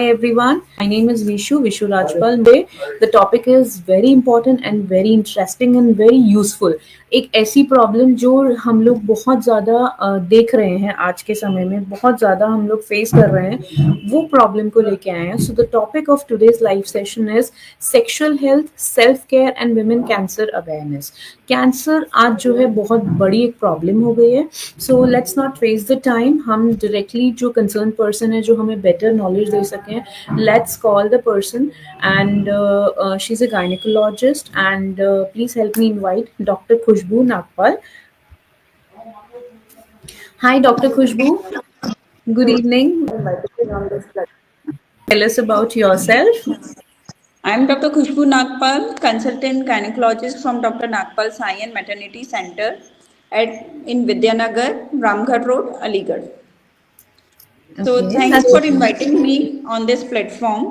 everyone. My name is Vishu Rajpal. Today, the topic is very important and very interesting and very useful. एक ऐसी problem जो हम लोग बहुत ज़्यादा देख रहे हैं आज के समय में, बहुत ज़्यादा हम लोग फेस कर रहे हैं, वो प्रॉब्लम को लेके आए हैं. So the topic of today's live session is sexual health, self care and women cancer awareness. Cancer आज जो है बहुत बड़ी एक प्रॉब्लम हो गई है. So let's not waste the time. हम डायरेक्टली जो कंसर्न पर्सन है जो हमें बेटर नॉलेज दे सकें, let's call the person and she is a gynaecologist and please help me invite doctor Khushbu Nagpal. Hi, Dr. Khushbu. Good evening. Tell us about yourself. I'm Dr. Khushbu Nagpal, consultant gynecologist from Dr. Nagpal Sai and Maternity Center in Vidyanagar, Ramghat Road, Aligarh. So thanks for inviting me on this platform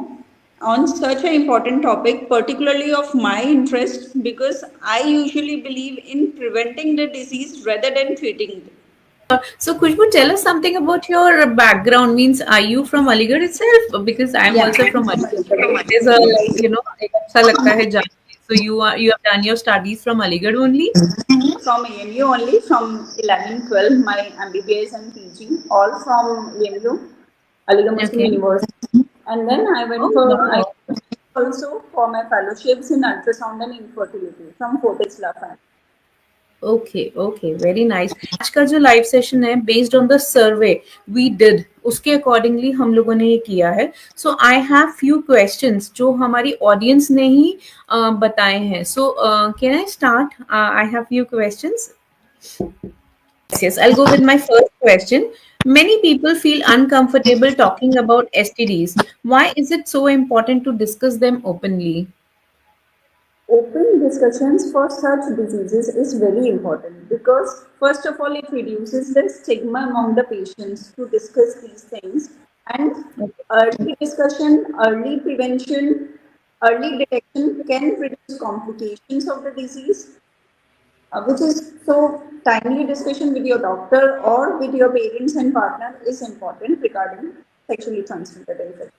on such an important topic, particularly of my interest, because I usually believe in preventing the disease rather than treating it. So Khushbu, tell us something about your background. Means, are you from Aligarh itself? Because I'm also from Aligarh. It is एक अच्छा लगता है जाने. So you have done your studies from Aligarh only? From AMU only, from 11-12, my MBBS and PG, all from AMU, Aligarh Muslim University. And then I went also for my fellowships in ultrasound and infertility from Fortis Lafayette. Okay, very nice. आज का जो live session है based on the survey we did, उसके accordingly हम लोगों ने ये किया है. So I have few questions जो हमारी ऑडियंस ने ही बताए हैं. So can I start? I have few questions. Yes, I'll go with my first question. Many people feel uncomfortable talking about STDs. Why is it so important to discuss them openly? Open discussions for such diseases is very important because, first of all, it reduces the stigma among the patients to discuss these things. And early discussion, early prevention, early detection can reduce complications of the disease, which is so timely discussion with your doctor or with your parents and partner is important regarding sexually transmitted infection.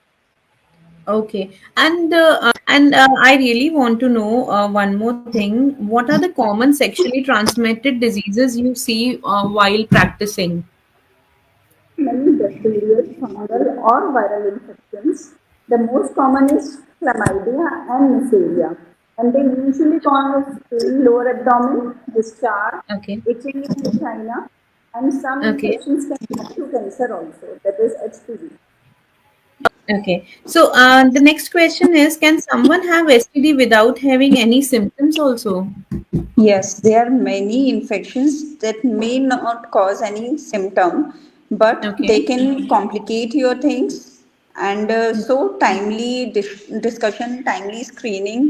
Okay, and I really want to know one more thing. What are the common sexually transmitted diseases you see while practicing? Many bacterial, fungal, or viral infections. The most common is chlamydia and neisseria, and they usually cause pain, lower abdomen, discharge, itching in the vagina, and some infections can lead to cancer also. That is HPV. Okay, so the next question is, can someone have STD without having any symptoms also? Yes, there are many infections that may not cause any symptom, but they can complicate your things. And so timely discussion, timely screening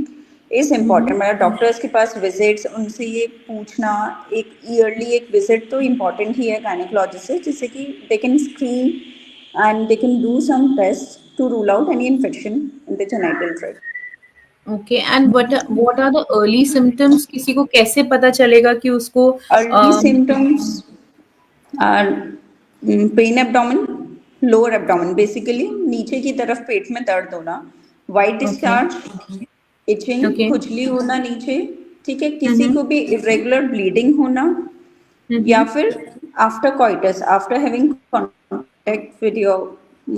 is important. मतलब doctors के पास visits, उनसे ये पूछना, एक yearly एक visit तो important ही है gynaecologist से, जिससे कि they can screen and they can do some tests to rule out any infection in the genital tract. Okay, and what are the early symptoms? किसी को कैसे पता चलेगा कि उसको early symptoms are pain abdomen, lower abdomen, basically नीचे की तरफ पेट में दर्द होना, white discharge, itching, खुजली होना नीचे, ठीक है, किसी को भी irregular bleeding होना, या फिर after coitus, after having contact with your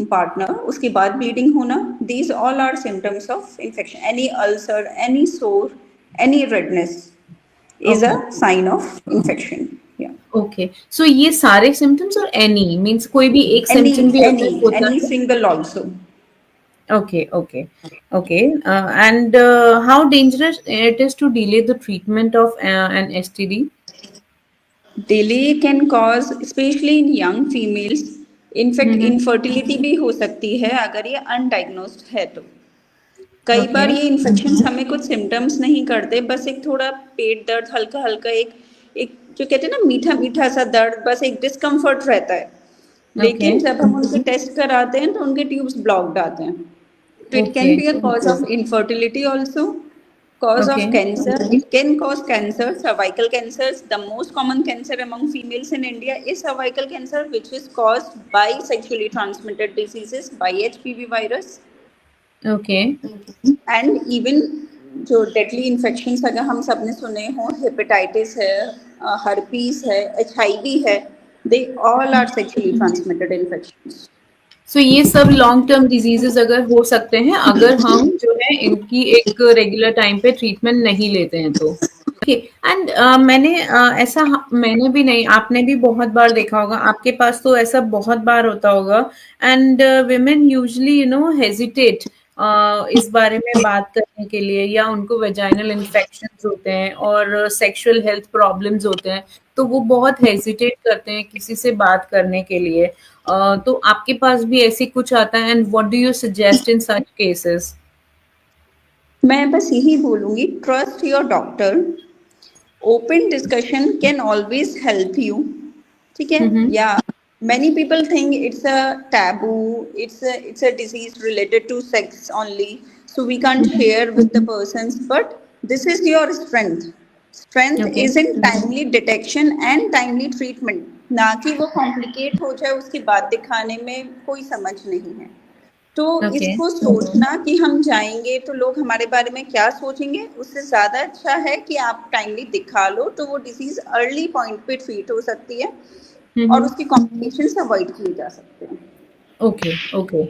partner, उसके बाद bleeding होना. These all are symptoms of infection. Any ulcer, any sore, any redness is a sign of infection. Yeah. Okay. So ये सारे symptoms or any means कोई भी एक symptom भी होता है? Any single also. Okay. And how dangerous it is to delay the treatment of an STD? Delay can cause, especially in young females, in fact infertility भी हो सकती है अगर ये अनडायग्नोस्ड है तो. कई बार ये इन्फेक्शंस हमें कुछ सिम्टम्स नहीं करते, बस एक थोड़ा पेट दर्द, हल्का हल्का एक जो कहते हैं ना मीठा मीठा सा दर्द, बस एक डिस्कम्फर्ट रहता है. लेकिन जब हम उनके टेस्ट कराते हैं तो उनके ट्यूब्स ब्लॉक्ड आते हैं. तो it can be a cause of infertility also. Cause of Okay. cancer, it can cause cancer, cervical cancers. The most common cancer among females in India is cervical cancer, which is caused by sexually transmitted diseases, by HPV virus. Okay. And even जो deadly infections अगर हम सब ने सुने हो, hepatitis है, herpes है, HIV है, they all are sexually transmitted infections. So ये सब लॉन्ग टर्म डिजीजेस अगर हो सकते हैं अगर हम जो है इनकी एक रेगुलर टाइम पे ट्रीटमेंट नहीं लेते हैं तो. ओके. एंड ऐसा मैंने भी नहीं, आपने भी बहुत बार देखा होगा, आपके पास तो ऐसा बहुत बार होता होगा. एंड women यूजुअली हेजिटेट इस बारे में बात करने के लिए, या उनको वेजाइनल इन्फेक्शंस होते हैं और सेक्सुअल हेल्थ प्रॉब्लम्स होते हैं, तो वो बहुत हेजिटेट करते हैं किसी से बात करने के लिए. तो आपके पास भी ऐसी कुछ आता है, and what do you suggest in such cases? मैं बस यही बोलूंगी, trust your doctor. Open discussion can always help you. ठीक है. हम्म. या many people think it's a taboo, it's a disease related to sex only, so we can't share with the persons, but this is your strength Okay. is in timely detection and timely treatment. ना कि वो complicate हो जाए उसके बाद दिखाने में कोई समझ नहीं है. तो Okay. इसको सोचना कि हम जाएंगे तो लोग हमारे बारे में क्या सोचेंगे, उससे ज्यादा अच्छा है कि आप टाइमली दिखा लो, तो वो डिजीज अर्ली पॉइंट पे ट्रीट हो सकती है और उसकी कॉम्प्लिकेशंस अवॉइड किए जा सकते हैं. Okay. Okay.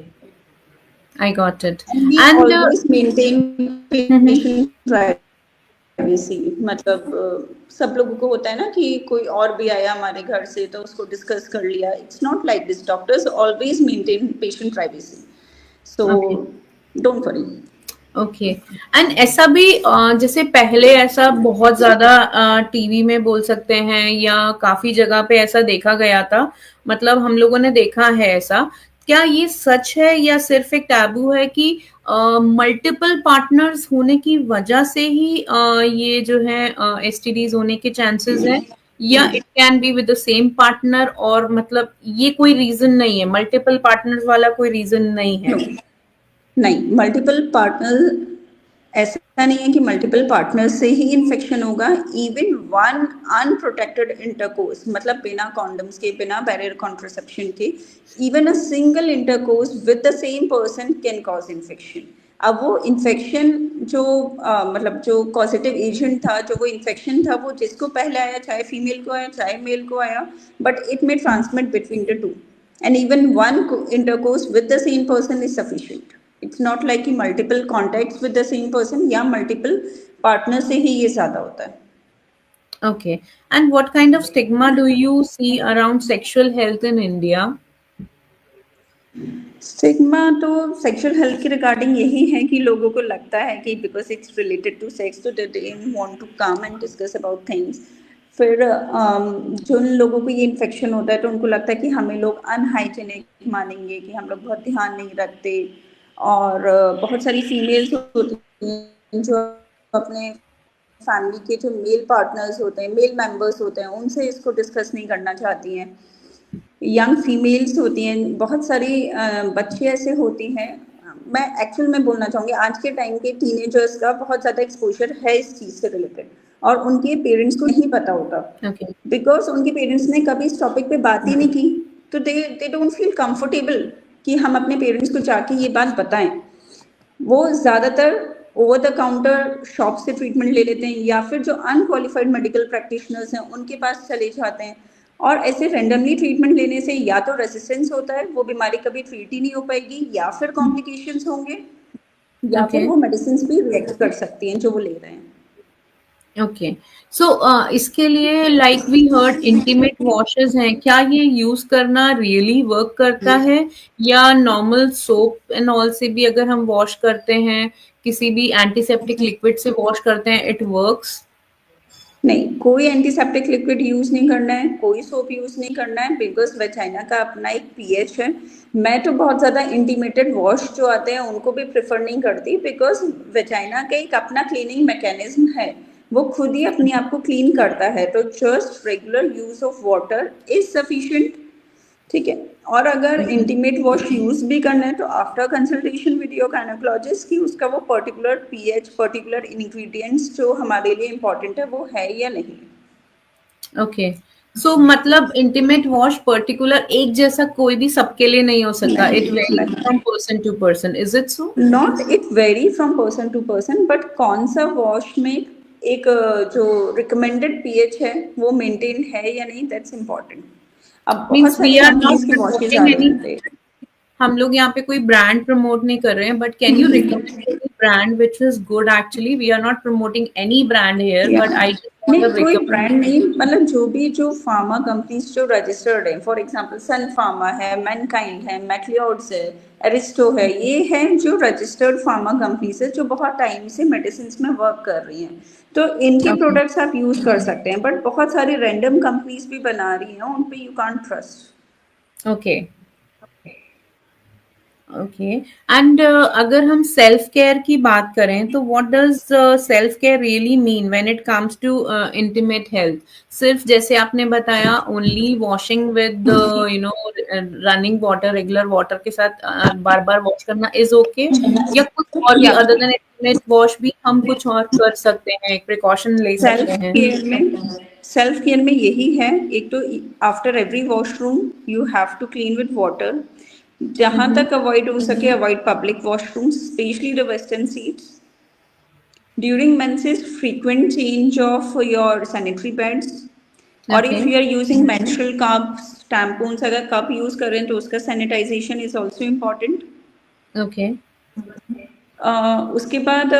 I got it. And we And always maintain patient privacy. मतलब सब लोगों को होता है ना कि कोई और भी आया हमारे घर से तो उसको डिस्कस कर लिया. It's not like this. Doctors always maintain patient privacy, so don't worry. Okay. And ऐसा भी जैसे पहले ऐसा बहुत ज्यादा टीवी में बोल सकते हैं या काफी जगह पे ऐसा देखा गया था, मतलब हम लोगों ने देखा है ऐसा. क्या ये सच है या सिर्फ एक टैबू है कि मल्टीपल पार्टनर्स होने की वजह से ही ये जो है एसटीडीज होने के चांसेस है, या it can be with the same partner, और मतलब ये कोई रीजन नहीं है, मल्टीपल पार्टनर्स वाला कोई रीजन नहीं है? नहीं, मल्टीपल पार्टनर ऐसा नहीं है कि मल्टीपल पार्टनर से ही इन्फेक्शन होगा. इवन वन अनप्रोटेक्टेड इंटरकोर्स, मतलब बिना कॉन्डम्स के, बिना बैरियर कॉन्ट्रासेप्शन के, even a single intercourse with the same person can cause infection. अब वो इन्फेक्शन जो मतलब जो कॉजेटिव एजेंट था, जो वो इन्फेक्शन था, वो जिसको पहले आया, चाहे फीमेल को आया चाहे मेल को आया, but it may transmit between the two, and even one intercourse with the same person is sufficient. It's not like कि multiple contacts with the same person या multiple partner से ही ये ज़्यादा होता है. Okay. And what kind of stigma do you see around sexual health in India? Stigma तो sexual health के regarding यही है कि लोगों को लगता है कि because it's related to sex, तो they don't want to come and discuss about things. फिर जो लोगों को ये इन्फेक्शन होता है तो उनको लगता है कि हमें लोग अनहाइजेनिक मानेंगे, कि हम लोग बहुत ध्यान नहीं रखते. और बहुत सारी फीमेल्स होती हैं जो अपने फैमिली के जो मेल पार्टनर्स होते हैं, मेल मेंबर्स होते हैं, उनसे इसको डिस्कस नहीं करना चाहती हैं. यंग फीमेल्स होती हैं, बहुत सारी बच्ची ऐसे होती हैं. मैं एक्चुअल में बोलना चाहूँगी, आज के टाइम के टीनेजर्स का बहुत ज़्यादा एक्सपोजर है इस चीज़ से रिलेटेड, और उनके पेरेंट्स को नहीं पता होता, बिकॉज उनके पेरेंट्स ने कभी इस टॉपिक पे बात ही नहीं की, तो दे डोंट फील कंफर्टेबल कि हम अपने पेरेंट्स को जाके ये बात बताएं. वो ज़्यादातर ओवर द काउंटर शॉप से ट्रीटमेंट ले लेते हैं, या फिर जो अनक्वालिफाइड मेडिकल प्रैक्टिशनर्स हैं उनके पास चले जाते हैं. और ऐसे रैंडमली ट्रीटमेंट लेने से या तो रेजिस्टेंस होता है, वो बीमारी कभी ट्रीट ही नहीं हो पाएगी, या फिर कॉम्प्लिकेशंस होंगे, या फिर वो मेडिसिन भी रिएक्ट कर सकती हैं जो वो ले रहे हैं. ओके. सो इसके लिए like we heard intimate washes हैं, क्या ये यूज करना रियली वर्क करता है, या नॉर्मल सोप एंड ऑल से भी अगर हम वॉश करते हैं, किसी भी एंटीसेप्टिक लिक्विड से वॉश करते हैं, इट वर्क्स? नहीं, कोई एंटीसेप्टिक लिक्विड यूज नहीं करना है, कोई सोप यूज नहीं करना है, बिकॉज वेजाइना का अपना एक पीएच है. मैं तो बहुत ज़्यादा इंटीमेटेड वॉश जो आते हैं उनको भी प्रेफर नहीं करती, बिकॉज वेजाइना का एक अपना क्लीनिंग मैकेनिज्म है, वो खुद ही अपने आप को क्लीन करता है. तो just regular use of water is sufficient. ठीक है। और अगर इंटीमेट वॉश यूज भी करना है तो after consultation with your gynaecologist कि उसका वो पर्टिकुलर पीएच, पर्टिकुलर इंग्रेडिएंट्स जो हमारे लिए इम्पोर्टेंट है वो है या नहीं। ओके, सो मतलब इंटीमेट वॉश पर्टिकुलर एक जैसा कोई भी सबके लिए नहीं हो सकता, it vary from person to person, is it so? Not it vary from person to person, but कौन सा वॉश में एक जो रिकमेंडेड पीएच है वो मेंटेन है या नहीं, दैट्स इम्पोर्टेंट। अब बहुत मीन्स वी सारी आर नॉट कंपनीज के वॉशेज आ प्रमोटिंग रहे एनी, हैं। हम लोग यहाँ पे कोई ब्रांड प्रमोट नहीं कर रहे हैं, but can you recommend any brand which is good? Actually we are not promoting any brand here, या बट आई जस्ट नहीं, वांट कोई रिकमेंड। ब्रांड नहीं, मतलब जो भी जो फार्मा कंपनीज जो रजिस्टर्ड है, फॉर एग्जांपल सन फार्मा है, मैनकाइंड है, मैक्लियोड्स है, एरिस्टो है, ये है जो रजिस्टर्ड फार्मा कंपनीज है जो बहुत टाइम से मेडिसिन में वर्क कर रही हैं, तो इनके ओके, प्रोडक्ट्स आप यूज कर सकते हैं। बट बहुत सारी रैंडम कंपनीज भी बना रही हैं, उन पे you can't trust. Okay, okay. And अगर हम सेल्फ केयर की बात करें तो what does self care really mean when it comes to intimate health? सिर्फ जैसे आपने बताया only washing with you know running water, regular water के साथ बार बार वॉश करना इज ओके, या कुछ और भी या अदर देन इंटीमेट वॉश भी हम कुछ और कर सकते हैं, एक प्रिकॉशन ले सकते सेल्फ हैं? केयर में सेल्फ केयर में यही है, एक तो after every washroom you have to clean with water. जहां तक अवॉइड हो सके avoid public washroom, specially the western seats. During menses frequent change of your sanitary pads, और okay, if you are using menstrual cups, tampons, अगर cup use कर रहे हैं तो उसका sanitization is also important. Okay, उसके बाद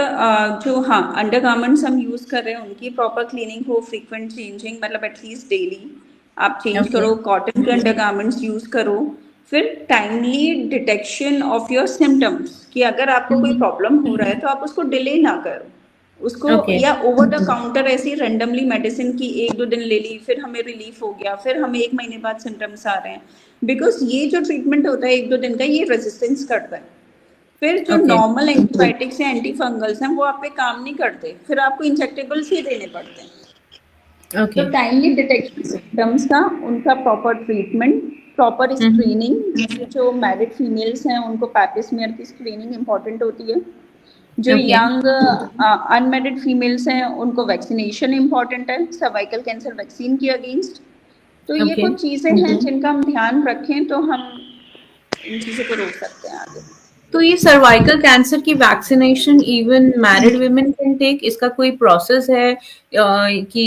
जो हाँ अंडर गारमेंट्स हम यूज कर रहे हैं उनकी प्रॉपर क्लीनिंग हो, फ्रीक्वेंट चेंजिंग, मतलब एटलीस्ट डेली आप चेंज ओके, करो, कॉटन के अंडर गारमेंट्स यूज करो। फिर timely detection of your symptoms, कि अगर आपको कोई प्रॉब्लम हो रहा है तो आप उसको डिले ना करो उसको, ओके, या ओवर द काउंटर ऐसी रेंडमली मेडिसिन की एक दो दिन ले ली, फिर हमें रिलीफ हो गया, फिर हमें एक महीने बाद सिम्टम्स आ रहे हैं। बिकॉज ये जो ट्रीटमेंट होता है एक दो दिन का, ये रेजिस्टेंस करता है। फिर जो ओके, नॉर्मल एंटीबायोटिक्स या एंटी फंगल्स हैं वो आप पे काम नहीं करते, फिर आपको इंजेक्टेबल्स ही देने पड़ते हैं। तो ओके, टाइमली डिटेक्शन सिम्टम्स का, उनका प्रॉपर ट्रीटमेंट, प्रॉपर स्क्रीनिंग, जैसे जो मैरिड फीमेल्स हैं उनको पैपिस्मियर की स्क्रीनिंग इंपॉर्टेंट होती है, जो ओके, यंग अनमेरिड फीमेल्स हैं उनको वैक्सीनेशन इंपॉर्टेंट है सर्वाइकल कैंसर वैक्सीन के अगेंस्ट। तो ये ओके। कुछ चीज़ें हैं जिनका हम ध्यान रखें तो हम इन चीज़ों को रोक सकते हैं आगे। तो ये सर्वाइकल कैंसर की vaccination even married women can take, इसका कोई प्रोसेस है कि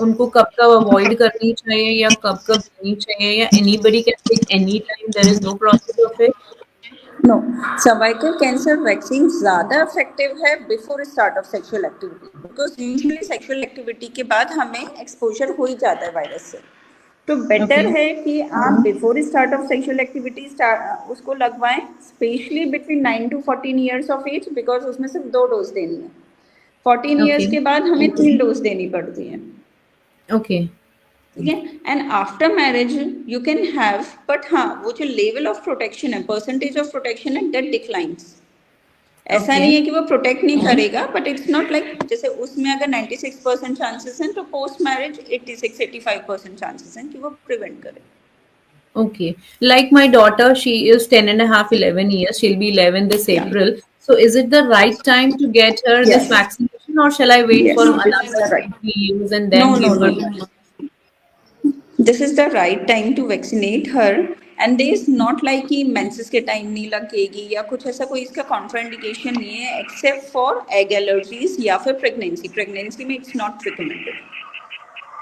उनको कब कब अवॉइड करनी चाहिए या कब कब लेनी चाहिए, या anybody can take any time, there is no process of it? No, cervical cancer vaccine ज़्यादा इफेक्टिव है before start of sexual activity, because usually sexual activity के बाद हमें एक्सपोजर हो ही जाता है वायरस से। तो बेटर ओके, है कि आप before start of sexual activity उसको लगवाएं, specially between 9 to 14 years of age, because उसमें सिर्फ 2 डोज देनी है। 14 ईयर्स ओके, के बाद हमें 3 डोज देनी पड़ती है। ओके, ठीक है। And after marriage you can have, but हाँ वो जो लेवल ऑफ प्रोटेक्शन है, परसेंटेज ऑफ प्रोटेक्शन है, दैट डिक्लाइंस। ऐसा ओके, नहीं है कि वो प्रोटेक्ट नहीं करेगा, बट इट्स नॉट लाइक जैसे उसमें अगर 96% चांसेस हैं तो पोस्ट मैरिज 86-85% चांसेस हैं कि वो प्रिवेंट करे। okay. Like my daughter, she is 10 and a half, 11 years. She'll be 11 this Yeah. April. So is it the right time to get her this Yes. vaccination, or shall I wait Yes. for This is another the right. 3 years and No, then no, give no, her? no. This is the right time to vaccinate her, and they is not like कि menses के time नहीं लगेगी या कुछ ऐसा कोई इसका contraindication नहीं है, एक्सेप्ट फॉर एग एलर्जीज या फिर प्रेगनेंसी। प्रेगनेंसी में it's not recommended.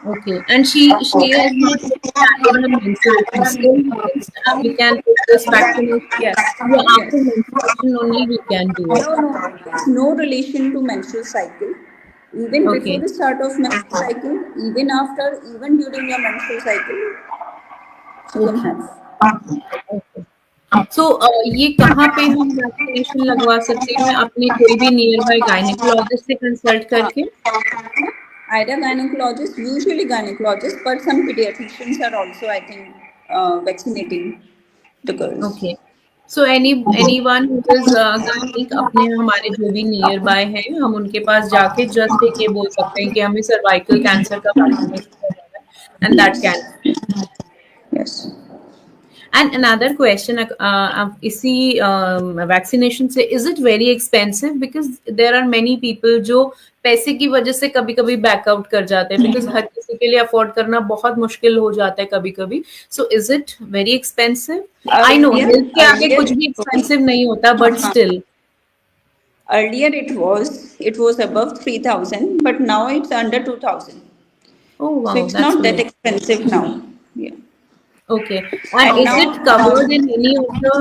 Okay. And she has not started her menstruation. Still, we can take this vaccination. Yes, Yeah, after yes. menstruation only we can do it. No, no, it's no relation to menstrual cycle. Even before Okay. the start of menstrual cycle, even after, even during your menstrual cycle, you can Okay. have. Okay. सो ये कहाँ पे हम vaccination लगवा सकते हैं? अपने कोई भी नियर बाय गायनेकोलॉजिस्ट से कंसल्ट करके? Either gynecologist, usually gynecologist, but some pediatricians are also, I think, vaccinating the girls. Okay, so anyone who is gynaec, अपने हमारे जो भी नियर बाय हैं हम उनके पास जाके जस्ट एक ये बोल सकते हैं कि हमें सर्वाइकल कैंसर का वैक्सीनेशन करवाना है, and that Yes, can. yes. And another question, इसी vaccination से, is it very expensive? Because there are many people जो पैसे की वजह से कभी कभी बैकआउट कर जाते हैं, बिकॉज हर किसी के लिए अफोर्ड करना बहुत मुश्किल हो जाता है कभी कभी. So is it very expensive? I know Earlier, health के आगे earlier कुछ भी it was, एक्सपेंसिव नहीं होता, but still. earlier it was above 3,000, but now it's under 2,000. Oh So wow, it's that's not that great. expensive now. Yeah. Okay. And And is it now, covered in any of the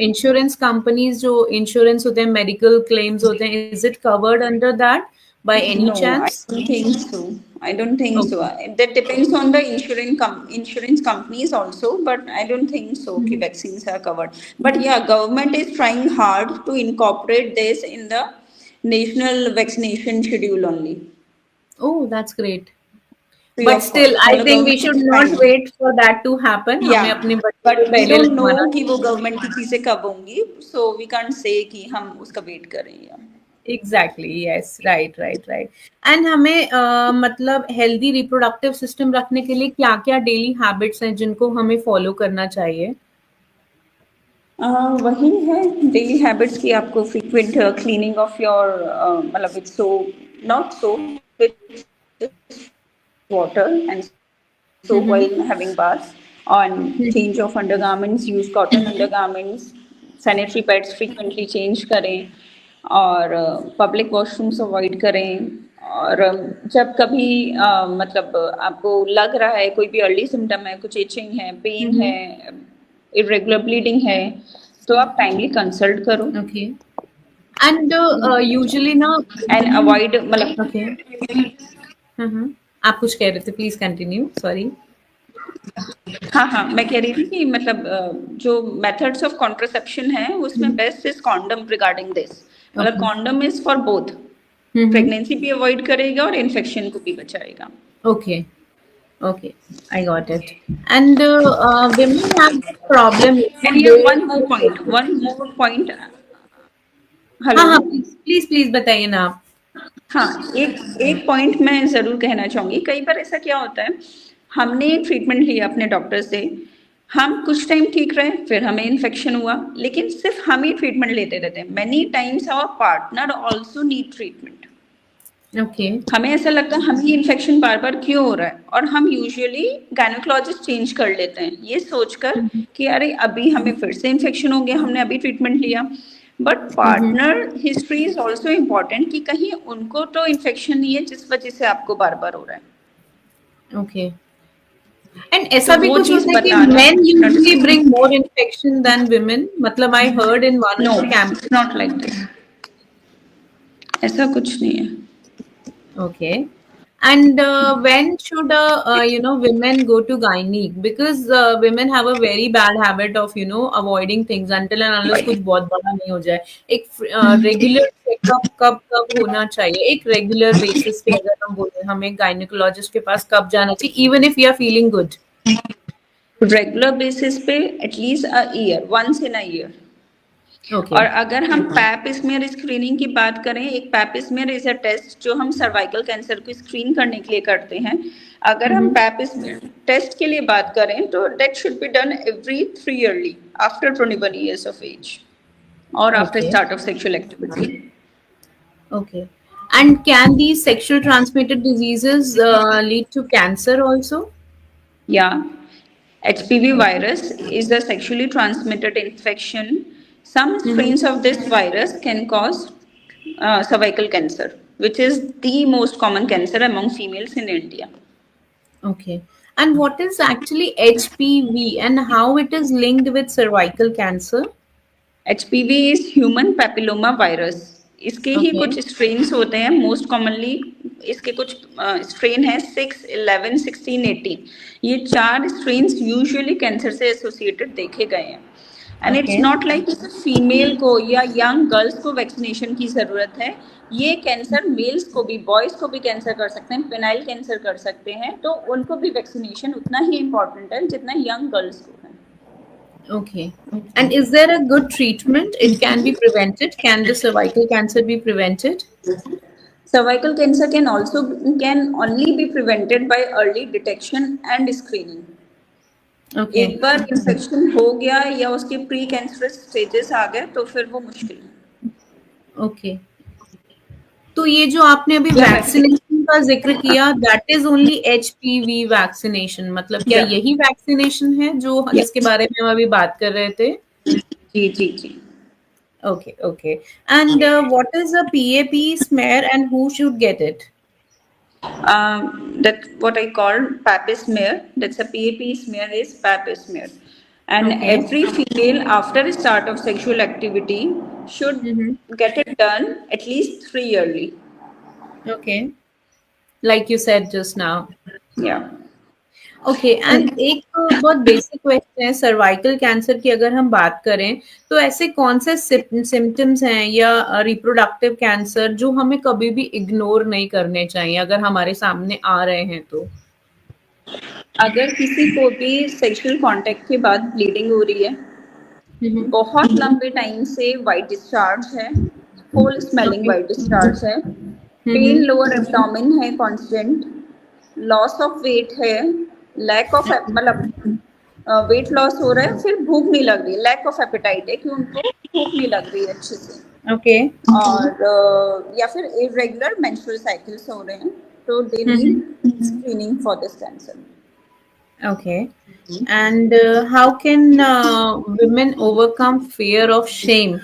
insurance companies? जो insurance होते हैं, medical claims होते हैं, is it covered under that by any no, I chance? don't think so. I don't think so. Okay. That depends on the insurance companies also, but I don't think so. कि Mhm. vaccines are covered. But yeah, government is trying hard to incorporate this in the national vaccination schedule only. Oh, that's great. Free But of still, cost. I मतलब think we government should is not trying. wait for that to happen. हमें Yeah, अपने बच्चों को but we पहले don't लगवाना know कि वो चाहिए. गवर्नमेंट की चीजें कब होंगी, so we can't say कि हम उसका वेट करें या. Exactly, yes, right right right. And हमें मतलब हेल्दी रिप्रोडक्टिव सिस्टम रखने के लिए क्या क्या डेली हैबिट्स हैं जिनको हमें फॉलो करना चाहिए? वही है डेली हैबिट्स की आपको फ्रीक्वेंट क्लीनिंग ऑफ योर मतलब with so not so with water and soap hmm. while having baths, on change of undergarments, use cotton undergarments, sanitary pads frequently change करें और पब्लिक वॉशरूम्स अवॉइड करें. और जब कभी मतलब आपको लग रहा है कोई भी अर्ली सिम्टम है, कुछ इचिंग है, पेन है, इरेगुलर ब्लीडिंग है, तो आप टाइमली कंसल्ट करो ओके. एंड यूजुअली ना एंड women. अवॉइड मतलब. ओके. आप कुछ कह रहे थे, प्लीज कंटिन्यू, सॉरी. हाँ हाँ, मैं कह रही थी कि मतलब जो मेथड्स ऑफ कॉन्ट्रासेप्शन है उसमें best is condom regarding this. मतलब okay. Condom is for both, pregnancy भी अवॉइड करेगा और इन्फेक्शन को भी बचाएगा. Okay. Okay, I got it. And women have this problem. And ये वन मोर पॉइंट. हाँ हेलो. हाँ, प्लीज प्लीज प्लीज बताइए ना आप. हाँ, एक पॉइंट मैं जरूर कहना चाहूंगी. कई बार ऐसा क्या होता है, हमने ट्रीटमेंट लिया अपने डॉक्टर से, हम कुछ टाइम ठीक रहे, फिर हमें इन्फेक्शन हुआ, लेकिन सिर्फ हम ही ट्रीटमेंट लेते रहते हैं. Many times our partner also need treatment. Okay. हमें ऐसा लगता है हम ही इन्फेक्शन बार बार क्यों हो रहा है, और हम यूजुअली गायनोकोलॉजिस्ट चेंज कर लेते हैं ये सोचकर कि अरे अभी हमें फिर से इन्फेक्शन हो गया, हमने अभी ट्रीटमेंट लिया. But partner history is also important कि कहीं उनको तो इन्फेक्शन नहीं है जिस वजह से आपको बार बार हो रहा है. ओके. एंड ऐसा तो भी वो कुछ चीज होता है कि बताना. men usually bring more infection than women. मतलब I heard in one no, of the camp. Not like this. ऐसा कुछ नहीं है. Okay. And when should women go to gynae? Because women have a very bad habit of avoiding things until and unless कुछ बहुत बड़ा नहीं हो जाए. एक रेगुलर चेकअप कब कब होना चाहिए? एक रेगुलर बेसिस पे अगर हम बोले हमें गायनेकोलॉजिस्ट के पास कब जाना चाहिए, even if you are feeling good? Regular basis पे at least a year, once in a year. Okay. और अगर हम पैप स्मीयर स्क्रीनिंग की बात करें, एक pap smear is a test जो हम सर्वाइकल कैंसर को स्क्रीन करने के लिए करते हैं. अगर हम पैप स्मीयर टेस्ट के लिए बात करें तो that should be done every 3 yearly after 21 years of age or after Okay. start of sexual activity. Okay. And can these sexual transmitted diseases lead to cancer also? Yeah, HPV Okay. virus is a sexually transmitted infection. Some strains of this virus can cause cervical cancer, which is the most common cancer among females in India. Okay. And what is actually HPV and how it is linked with cervical cancer? HPV is human papilloma virus. इसके ही Okay. कुछ strains होते हैं. Most commonly इसके कुछ strain है 6, 11, 16, 18. ये 4 strains usually cancer से associated देखे गए हैं. And it's Okay. Not like female को या यंग गर्ल्स को वैक्सीनेशन की ज़रूरत है. ये कैंसर मेल्स को भी, बॉयज़ को भी कैंसर कर सकते हैं, पेनाइल कैंसर कर सकते हैं, तो उनको भी वैक्सीनेशन उतना ही इम्पॉर्टेंट है जितना यंग गर्ल्स को है. Okay. And is there a good treatment? It can be prevented. Can the cervical cancer be prevented? Cervical cancer can only be prevented by early detection and screening. Okay, एक बार infection हो गया या उसके pre cancerous stages आ गए तो फिर वो मुश्किल है। ओके। तो ये जो आपने अभी या वैक्सीन वैक्सीनेशन का ज़िक्र किया, that is only HPV vaccination, मतलब क्या या यही वैक्सीनेशन है जो या जिसके बारे में हम अभी बात कर रहे थे? जी जी जी। Okay, okay. And what is a PAP smear and who should get it? That what I call pap smear. That's a PAP smear is pap smear, and Okay. every female after the start of sexual activity should Mm-hmm. get it done at least 3 yearly. Okay. Like you said just now. Yeah. Okay, and एक बहुत basic question है, cervical cancer की अगर हम बात करें तो ऐसे कौन से सिम्टम्स हैं या रिप्रोडक्टिव कैंसर जो हमें कभी भी इग्नोर नहीं करने चाहिए अगर हमारे सामने आ रहे हैं तो? अगर किसी को भी सेक्सुअल कांटेक्ट के बाद ब्लीडिंग हो रही है, हम्म। बहुत लंबे टाइम से वाइट डिस्चार्ज है, foul smelling okay. White discharge है, पेन हम्म। लोअर एब्डोमेन है कांस्टेंट, लॉस ऑफ वेट है, लैक ऑफ मतलब वेट लॉस हो रहा है, फिर भूख नहीं लग रही है, लैक ऑफ एपेटाइट है कि उनको भूख नहीं लग रही है अच्छे से, ओके। और या फिर इरेगुलर मेंस्ट्रुअल साइकिल्स हो रहे हैं, तो they need screening for this cancer. Okay. And how can women overcome fear of shame,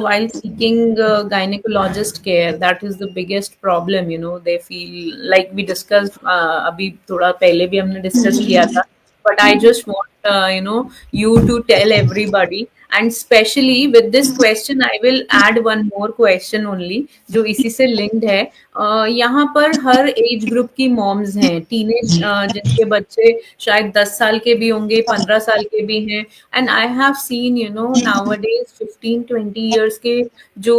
while seeking gynecologist care? That is the biggest problem, they feel like we discussed, अभी थोड़ा पहले भी हमने discuss किया था, but I just want, you to tell everybody, and especially with this question, I will add one more question only, जो इसी से linked है। यहाँ पर हर एज ग्रुप की मॉम्स हैं, टीनेज जिनके बच्चे शायद 10 साल के भी होंगे, 15 साल के भी हैं, and I have seen nowadays 15-20 years के जो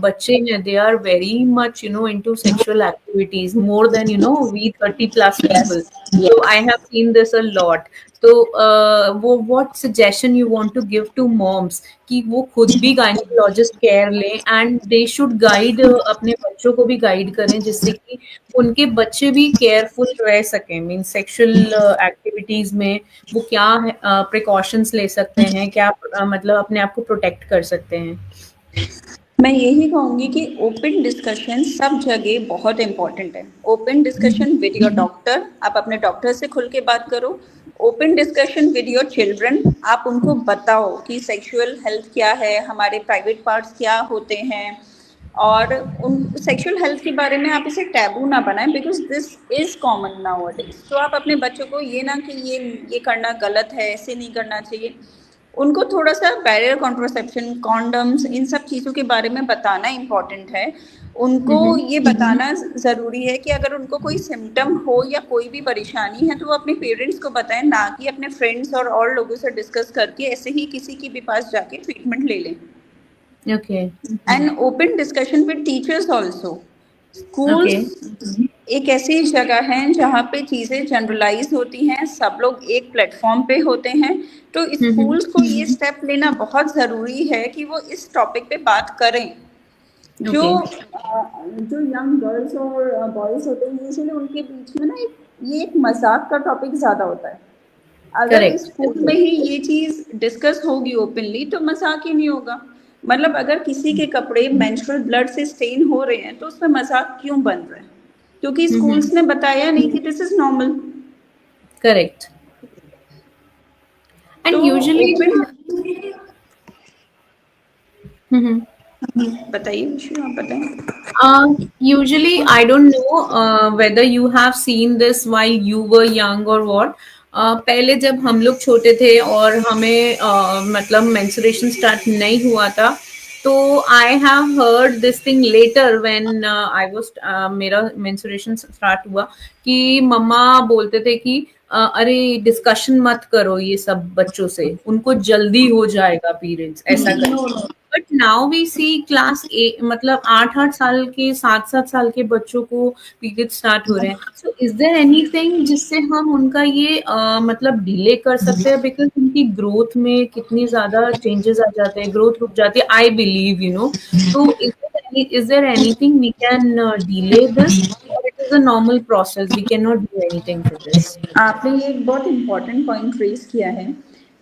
बच्चे हैं, they are very much into sexual activities more than we 30+ people. So I have seen this a lot. तो वो what suggestion you want to give to moms कि वो खुद भी गायनेकोलॉजिस्ट केयर लें एंड दे शुड गाइड, अपने बच्चों को भी गाइड करें जिससे कि उनके बच्चे भी केयरफुल रह सकें, मीन सेक्सुअल एक्टिविटीज में वो क्या प्रिकॉशंस ले सकते हैं, क्या मतलब अपने आप को प्रोटेक्ट कर सकते हैं? मैं यही कहूँगी कि ओपन डिस्कशन सब जगह बहुत इम्पोर्टेंट है। Open discussion with your doctor, आप अपने डॉक्टर से खुल के बात करो। Open discussion with your children, आप उनको बताओ कि सेक्सुअल हेल्थ क्या है, हमारे प्राइवेट पार्ट्स क्या होते हैं, और उन सेक्सुअल हेल्थ के बारे में आप इसे टैबू ना बनाएं, because this is common nowadays. तो आप अपने बच्चों को ये ना कि ये करना गलत है, ऐसे नहीं करना चाहिए, उनको थोड़ा सा बैरियर कॉन्ट्रासेप्शन, कॉन्डम्स, इन सब चीज़ों के बारे में बताना इम्पॉर्टेंट है। उनको ये बताना ज़रूरी है कि अगर उनको कोई सिम्टम हो या कोई भी परेशानी है तो वो अपने पेरेंट्स को बताएं, ना कि अपने फ्रेंड्स और लोगों से डिस्कस करके ऐसे ही किसी के भी पास जाके ट्रीटमेंट ले लें। Okay. And open discussion with teachers also. Okay. Schools एक ऐसी जगह है जहाँ पे चीज़ें जनरलाइज होती हैं, सब लोग एक प्लेटफॉर्म पे होते हैं, तो स्कूल्स को ये स्टेप लेना बहुत ज़रूरी है कि वो इस टॉपिक पे बात करें। जो जो यंग गर्ल्स और बॉयज होते हैं, यूजुअली उनके बीच में ना एक मजाक का टॉपिक ज़्यादा होता है। अगर करेक्ट। स्कूल में ही ये चीज़ डिस्कस होगी ओपनली तो मजाक ही नहीं होगा। मतलब अगर किसी के कपड़े मेंस्ट्रुअल ब्लड से स्टेन हो रहे हैं तो उसमें मजाक क्यों बन रहा है? क्योंकि स्कूल्स ने बताया नहीं कि दिस इज नॉर्मल। करेक्ट। तो एंड यूजुअली ओपन बताइए, विशु आप बताएं। Usually, I don't know whether you have seen this while you were young or what. पहले जब हम लोग छोटे थे और हमें मतलब मेंस्ट्रुएशन स्टार्ट नहीं हुआ था, तो I have heard this thing letter when I was, मेरा मेंस्ट्रुएशन स्टार्ट हुआ कि मम्मा बोलते थे कि अरे डिस्कशन मत करो ये सब बच्चों से, उनको जल्दी हो जाएगा पीरियड्स, ऐसा कर। But now we see class A, मतलब 8-8 साल के, 7-7 साल के बच्चों को पीरियड स्टार्ट हो रहे हैं। सो इज देयर एनीथिंग जिससे हम उनका ये मतलब डिले कर सकते हैं, बिकॉज उनकी ग्रोथ में कितनी ज्यादा चेंजेस आ जाते हैं, ग्रोथ रुक जाती है, आई बिलीव तो is there anything we can delay this, is a normal process. We cannot do anything for this. आपने ये एक बहुत इम्पोर्टेंट पॉइंट रेज किया है.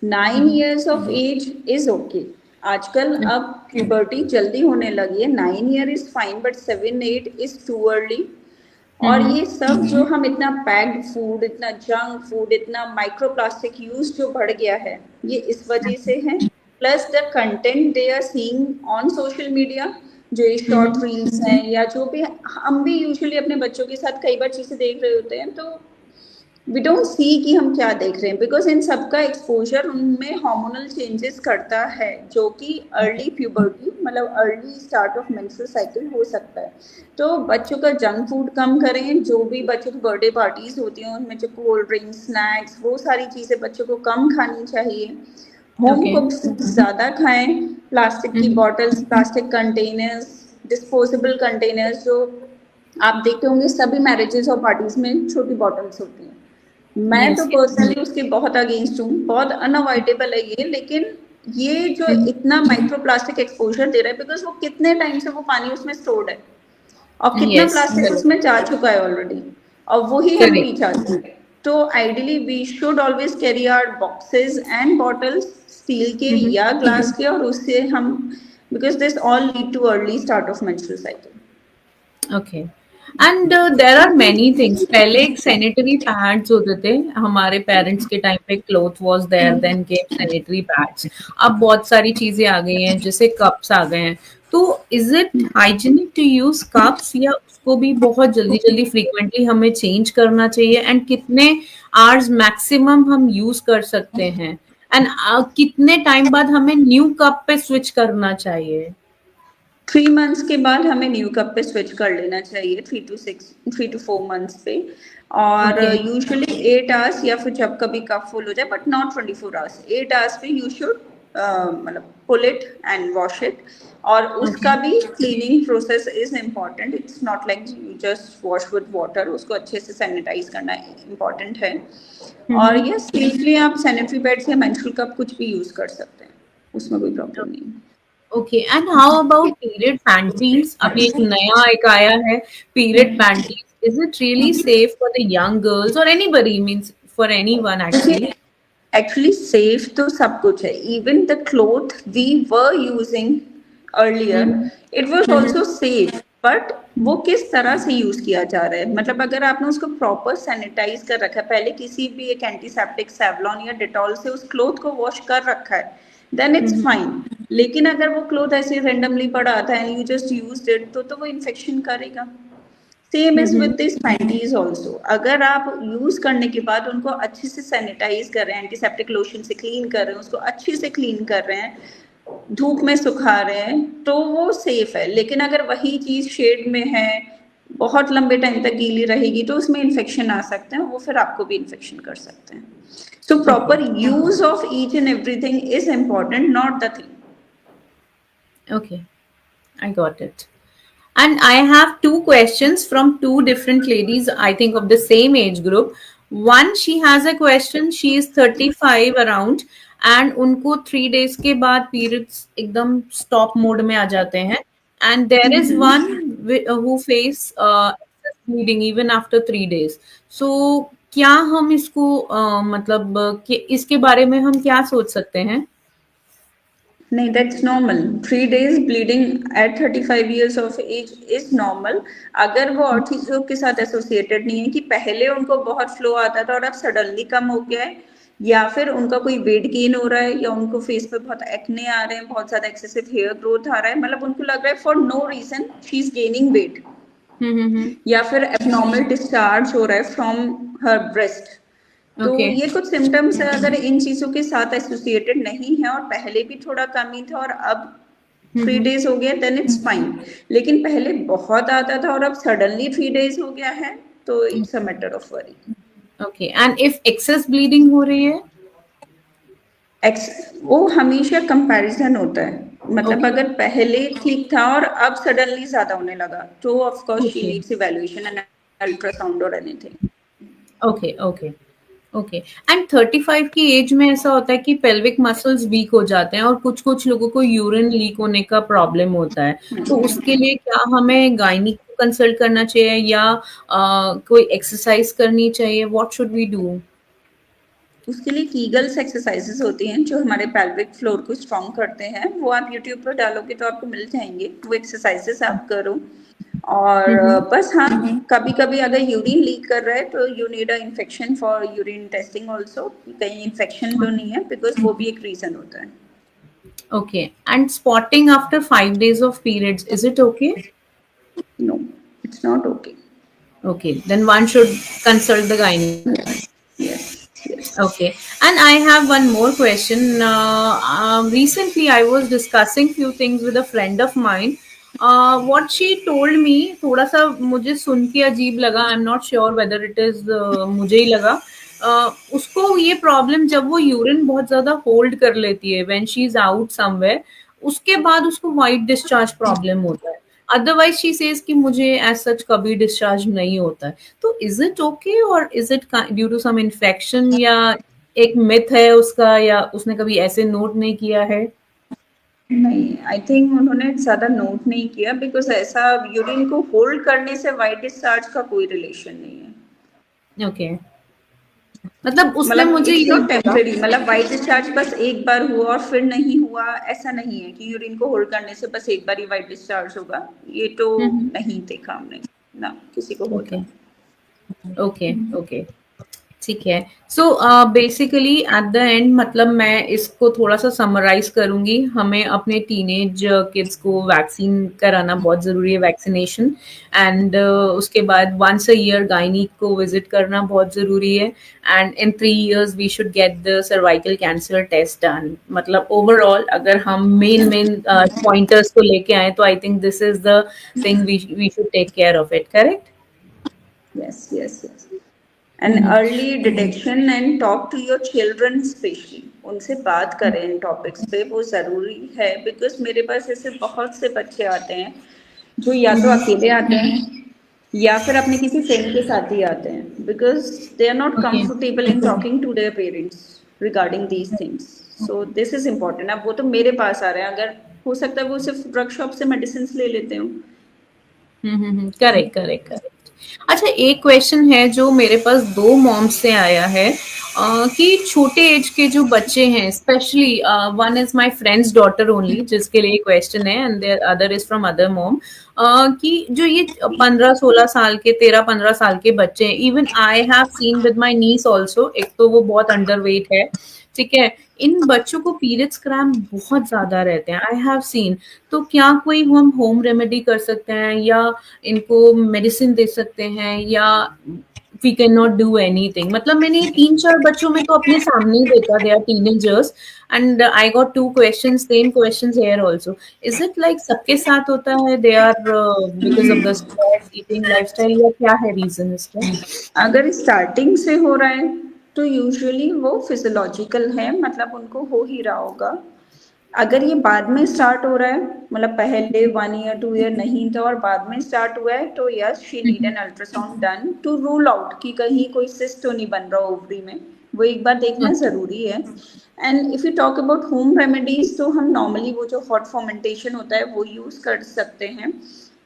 9 years of age is okay. आजकल अब प्यूबर्टी जल्दी होने लगी है. 9 year is fine, but 7-8 is too early. और ये सब जो हम इतना पैक्ड फूड, इतना जंक फूड, इतना माइक्रोप्लास्टिक यूज जो बढ़ गया है, ये इस वजह से है. Plus the content they are seeing on social media, जो ये शॉर्ट रील्स हैं, या जो भी हम भी यूजुअली अपने बच्चों के साथ कई बार चीजें देख रहे होते हैं, तो वी डोंट सी कि हम क्या देख रहे हैं, बिकॉज इन सबका एक्सपोजर उनमें हार्मोनल चेंजेस करता है, जो कि अर्ली प्यूबर्टी मतलब early start of menstrual cycle हो सकता है. तो बच्चों का जंक फूड कम करें. जो भी बच्चों की बर्थडे पार्टीज होती हैं उनमें जो कोल्ड ड्रिंक्स, स्नैक्स, वो सारी चीज़ें बच्चों को कम खानी चाहिए. होम कुक्ड ज़्यादा खाएं. प्लास्टिक की bottles, plastic containers, disposable containers, जो आप देखते होंगे सभी मैरिजेस और पार्टीज में छोटी बॉटल्स होती हैं. मैं तो पर्सनली उसके बहुत अगेंस्ट हूँ. बहुत अनअवॉइडेबल है ये, लेकिन ये जो इतना माइक्रोप्लास्टिक एक्सपोजर दे रहा है, बिकॉज वो कितने टाइम से वो पानी उसमें स्टोर्ड है और कितना प्लास्टिक उसमें जा चुका है ऑलरेडी, और वही हम पी जाते हैं. तो ideally we should always carry our boxes and bottles, steel के या ग्लास के, और उससे हम, because this all lead to early start of menstrual cycle. Okay. And there are many things. पहले एक सैनिटरी पैड्स होते थे हमारे पेरेंट्स के टाइम पे. Cloth was there, then came sanitary pads. अब बहुत सारी चीजें आ गई हैं, जैसे कप्स आ गए हैं. तो is it hygienic to use cups, या उसको भी बहुत जल्दी जल्दी फ्रीक्वेंटली हमें चेंज करना चाहिए? एंड कितने आवर्स मैक्सिमम हम यूज कर सकते हैं? एंड कितने टाइम बाद हमें न्यू कप पे स्विच करना चाहिए? 3 months के बाद हमें न्यू कप पे स्विच कर लेना चाहिए. 3 to 4 months पे. और यूजुअली 8 hours, या फिर जब कभी कप फुल हो जाए, बट नॉट 24 hours. 8 hours पे यू शुड मतलब pull it and wash it. और उसका भी cleaning process is important. It's not like you just wash with water. उसको अच्छे से सैनिटाइज करना इम्पॉर्टेंट है. और ये सेफली आप सैनिटरी पैड्स या मेंस्ट्रुअल कप कुछ भी यूज कर सकते हैं, उसमें कोई प्रॉब्लम नहीं. Okay, and how about period panties? अभी एक नया एक आया है, period panties. Is it really safe for the young girls or anybody? Means for anyone actually? Actually safe तो सब कुछ है. Even the cloth we were using earlier, it was also safe. But वो किस तरह से यूज किया जा रहा है, मतलब अगर आपने उसको प्रॉपर सैनिटाइज कर रखा है, पहले किसी भी एक एंटीसेप्टिक सेवलॉन या डेटॉल से उस क्लोथ को वॉश कर रखा है, देन इट्स फाइन. लेकिन अगर वो क्लोथ ऐसे रेंडमली पड़ा आता है and you just used it, तो वो इन्फेक्शन करेगा. Same is with this panties also. अगर आप यूज करने के बाद उनको अच्छे से सैनिटाइज कर रहे हैं, एंटीसेप्टिक लोशन से क्लीन कर रहे हैं, उसको अच्छे से क्लीन कर रहे हैं, धूप में सुखा रहे हैं, तो वो सेफ है. लेकिन अगर वही चीज शेड में है, बहुत लंबे टाइम तक गीली रहेगी, तो उसमें इन्फेक्शन आ सकते हैं, वो फिर आपको भी इन्फेक्शन कर सकते हैं. So proper use of each and everything is important, not the thing. Okay, I got it. And I have 2 questions from 2 different ladies, I think of the same age group. One, she has a question. She is 35 around, and उनको 3 days के बाद periods एकदम stop mode में आ जाते हैं. And there is one who face bleeding even after 3 days. So क्या हम इसको मतलब कि इसके बारे में हम क्या सोच सकते हैं? नहीं, that's normal. 3 days bleeding at 35 years of age is normal. अगर वो और चीजों के साथ एसोसिएटेड नहीं है कि पहले उनको बहुत फ्लो आता था और अब सडनली कम हो गया है, या फिर उनका कोई वेट गेन हो रहा है, या उनको फेस पे बहुत एक्ने आ रहे हैं, बहुत ज्यादा एक्सेसिव हेयर ग्रोथ आ रहा है, मतलब उनको लग रहा है for no reason she is gaining weight, या फिर एबनॉर्मल डिस्चार्ज हो रहा है फ्रॉम हर ब्रेस्ट, तो ये कुछ सिम्टम्स है. अगर इन चीजों के साथ एसोसिएटेड नहीं है और पहले भी थोड़ा कमी था और अब 3 days हो गया, देन इट्स फाइन. लेकिन पहले बहुत आता था और अब सडनली 3 days हो गया है, तो it's a matter of worry. Okay. And if excess bleeding हो रही है, वो हमेशा कंपैरिजन होता है. मतलब अगर पहले ठीक था और अब सडनली ज्यादा होने लगा, तो of course she needs evaluation and ultrasound और anything. Okay okay okay. And 35 की एज में ऐसा होता है कि पेल्विक मसल्स वीक हो जाते हैं और कुछ कुछ लोगों को यूरिन लीक होने का प्रॉब्लम होता है, तो उसके लिए क्या हमें गायनिक को कंसल्ट करना चाहिए या कोई एक्सरसाइज करनी चाहिए? What should we do? उसके लिए कीगल्स एक्सरसाइजेस होती हैं जो हमारे पेल्विक फ्लोर को स्ट्रॉन्ग करते हैं, वो आप यूट्यूब पर डालोगे तो आपको मिल जाएंगे, वो एक्सरसाइजेस आप करो। और बस हाँ, कभी कभी अगर यूरिन लीक कर रहा है तो you need a infection for urine testing also, कहीं इन्फेक्शन तो नहीं है, बिकॉज वो भी एक रीजन होता है। Okay. And spotting after 5 days of periods, is it okay? No, it's not okay. Okay, then one should consult the gynae. Yes, yes. Okay, and I have one more question. Recently, I was discussing few things with a friend of mine. What she told me, थोड़ा सा मुझे सुन के अजीब लगा. I'm not sure whether it is मुझे ही लगा. उसको ये प्रॉब्लम जब वो यूरिन बहुत ज्यादा होल्ड कर लेती है when she is out somewhere, उसके बाद उसको वाइट डिस्चार्ज प्रॉब्लम होता है. अदरवाइज शी सेज कि मुझे एज सच कभी डिस्चार्ज नहीं होता है. तो इज इट ओके और is it due to some infection या एक मिथ है उसका, या उसने कभी ऐसे नोट नहीं किया है? नहीं, आई थिंक उन्होंने ज़्यादा नोट नहीं किया, बिकॉज ऐसा यूरिन को होल्ड करने से वाइट डिस्चार्ज का कोई रिलेशन नहीं है। ओके, मतलब उसने मतलब मुझे इट्स ये नॉट टेम्पररी, मतलब वाइट डिस्चार्ज बस एक बार हुआ और फिर नहीं हुआ, ऐसा नहीं है कि यूरिन को होल्ड करने से बस एक बार ही वाइट डिस्चार्ज होगा, ये तो नहीं देखा हमने ना किसी को होता। ओके ओके ओके, ठीक है. So basically at the end, मतलब मैं इसको थोड़ा सा समराइज करूंगी. हमें अपने टीनेज किड्स को वैक्सीन कराना बहुत जरूरी है, वैक्सीनेशन. एंड उसके बाद वंस अ ईयर गायनिक को विजिट करना बहुत जरूरी है. And in 3 years we should get the cervical cancer test done. मतलब ओवरऑल अगर हम मेन पॉइंटर्स को लेके आए तो I think this is the thing we should take care of it. Correct? Yes, yes, yes. And early detection and talk to your children, specially उनसे बात करें इन टॉपिक्स पे, वो ज़रूरी है। बिकॉज मेरे पास ऐसे बहुत से बच्चे आते हैं जो या तो अकेले आते हैं या फिर अपने किसी फ्रेंड के साथ ही आते हैं, because they are not comfortable in talking to their parents regarding these things. So this is important. अब वो तो मेरे पास आ रहे हैं, अगर हो सकता है वो सिर्फ ड्रग शॉप से मेडिसिन ले लेते हो. Correct correct correct. अच्छा, एक क्वेश्चन है जो मेरे पास 2 मॉम्स से आया है कि छोटे एज के जो बच्चे हैं, specially one is my friend's daughter only जिसके लिए क्वेश्चन है, and there other is from other mom, कि जो ये 15-16 साल के, 13-15 साल के बच्चे हैं. Even I have seen with my niece also. एक तो वो बहुत अंडरवेट है, ठीक है. इन बच्चों को पीरियड्स क्रैम्प बहुत ज्यादा रहते हैं, आई हैव सीन. तो क्या कोई हम होम रेमेडी कर सकते हैं या इनको मेडिसिन दे सकते हैं, या we can not do anything? मतलब मैंने 3-4 बच्चों में तो अपने सामने ही देखा, they are teenagers, and I got 2 questions, same questions here also. Is it like सबके साथ होता है, they are because of the stress, eating lifestyle, या क्या है रीजन इसका? अगर स्टार्टिंग से हो रहा है तो यूजुअली वो फिजियोलॉजिकल है, मतलब उनको हो ही रहा होगा. अगर ये बाद में स्टार्ट हो रहा है, मतलब पहले 1 year 2 year नहीं था और बाद में स्टार्ट हुआ है, तो yes, she need an ultrasound done to rule out कि कहीं कोई सिस्ट तो नहीं बन रहा ओवरी में, वो एक बार देखना जरूरी है. And if you talk about home remedies, तो हम नॉर्मली वो जो हॉट फर्मेंटेशन होता है वो यूज कर सकते हैं.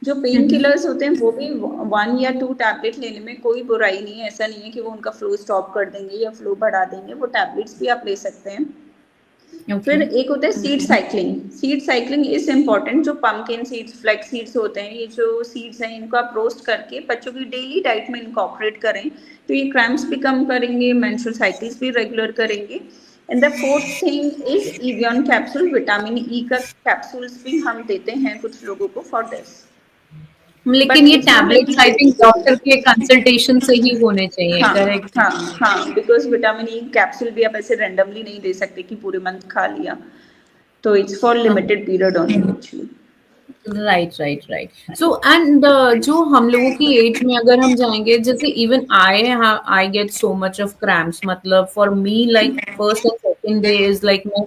जो पेन किलर्स होते हैं वो भी 1 या 2 टैबलेट लेने में कोई बुराई नहीं है. ऐसा नहीं है कि वो उनका फ्लो स्टॉप कर देंगे या फ्लो बढ़ा देंगे, वो टैबलेट्स भी आप ले सकते हैं. फिर एक होता है seed cycling. Seed cycling is important. जो पम्पकिन सीड्स, फ्लैक्स सीड्स होते हैं, ये जो सीड्स हैं इनको आप रोस्ट करके बच्चों की डेली डाइट में इनकॉर्पोरेट करें तो ये क्रैम्प्स भी कम करेंगे, मेंस्ट्रुअल साइकिल्स भी रेगुलर करेंगे. And the fourth thing is Evion capsule. Vitamin E का कैप्सूल्स भी हम देते हैं कुछ लोगों को फॉर दिस. लेकिन ये टैबलेट्स आई थिंक डॉक्टर के कंसल्टेशन से ही होने चाहिए. करेक्ट? हाँ हाँ, बिकॉज विटामिन ई कैप्सूल भी आप ऐसे रैंडमली नहीं दे सकते कि पूरे मंथ खा लिया, तो it's for limited period only actually. Right right right. So and जो हम लोगों की एज में अगर हम जाएंगे, जैसे even I get so much of cramps. मतलब for me like first and second day is like, मैं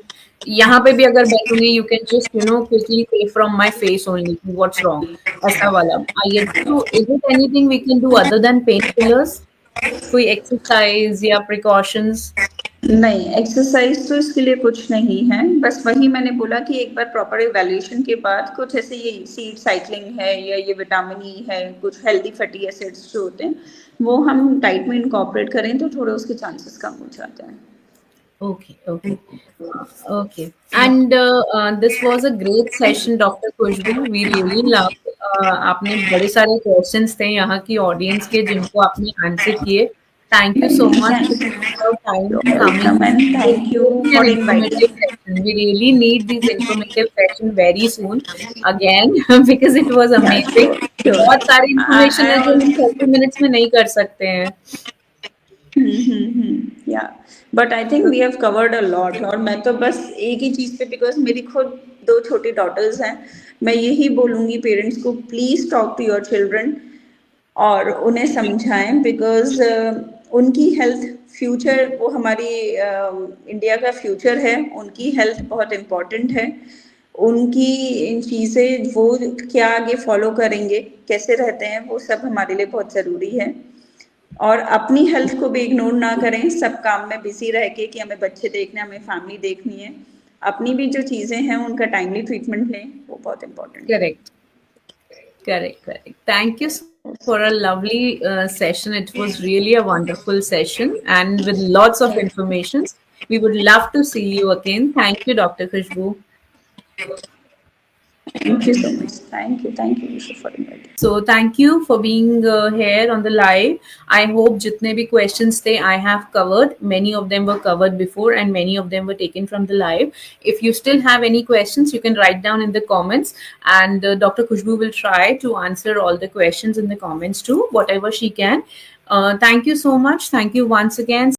यहाँ पे भी अगर बैठूंगी, यू कैन जस्ट क्विकली से from my face only what's wrong, ऐसा वाला आई गेट. तो is it anything we can do other than painkillers? कोई एक्सरसाइज या प्रिकॉशंस? नहीं, एक्सरसाइज तो इसके लिए कुछ नहीं है, बस वही मैंने बोला कि एक बार प्रॉपर इवैल्यूएशन के बाद कुछ ऐसे ये सीड साइक्लिंग है या ये विटामिन ई है, कुछ हेल्दी फैटी एसिड्स जो होते हैं, वो हम डाइट में इनकॉर्पोरेट करें तो थोड़े उसके चांसेस कम हो जाते हैं। Okay. Okay. And this was a great session, Dr. Khushbu. We really loved. आपने बड़े सारे questions थे यहाँ की audience के जिनको आपने answer किए. Thank you so much for your time You're coming. welcome and thank you An for informative inviting. session. We really need these informative session very soon again because it was Yeah, amazing. sure. बहुत सारी information I है जो हम also 30 minutes में नहीं कर सकते हैं. या but I think we have covered a lot. और मैं तो बस एक ही चीज़ पे, बिकॉज मेरी खुद 2 छोटी डॉटर्स हैं, मैं यही बोलूँगी पेरेंट्स को, please talk to your children और उन्हें समझाएं, बिकॉज उनकी हेल्थ फ्यूचर, वो हमारी इंडिया का फ्यूचर है, उनकी हेल्थ बहुत इम्पॉर्टेंट है। उनकी इन चीज़ें वो क्या आगे फॉलो करेंगे, कैसे रहते हैं, वो सब हमारे लिए बहुत ज़रूरी है। और अपनी हेल्थ को भी इग्नोर ना करें सब काम में बिजी रह के कि हमें बच्चे देखने, हमें फैमिली देखनी है। अपनी भी जो चीज़ें हैं उनका टाइमली ट्रीटमेंट लें, वो बहुत इम्पोर्टेंट है। Correct. Correct. Thank you for a lovely session. It was really a wonderful session and with lots of information. We would love to see you again. Thank you, Dr. Khushbu. Thank you so much. Thank you Vishu for inviting. So thank you for being here on the live. I hope jitne bhi questions the I have covered. Many of them were covered before and many of them were taken from the live. If you still have any questions, you can write down in the comments and Dr. Khushbu will try to answer all the questions in the comments too, whatever she can. Thank you so much. Thank you once again.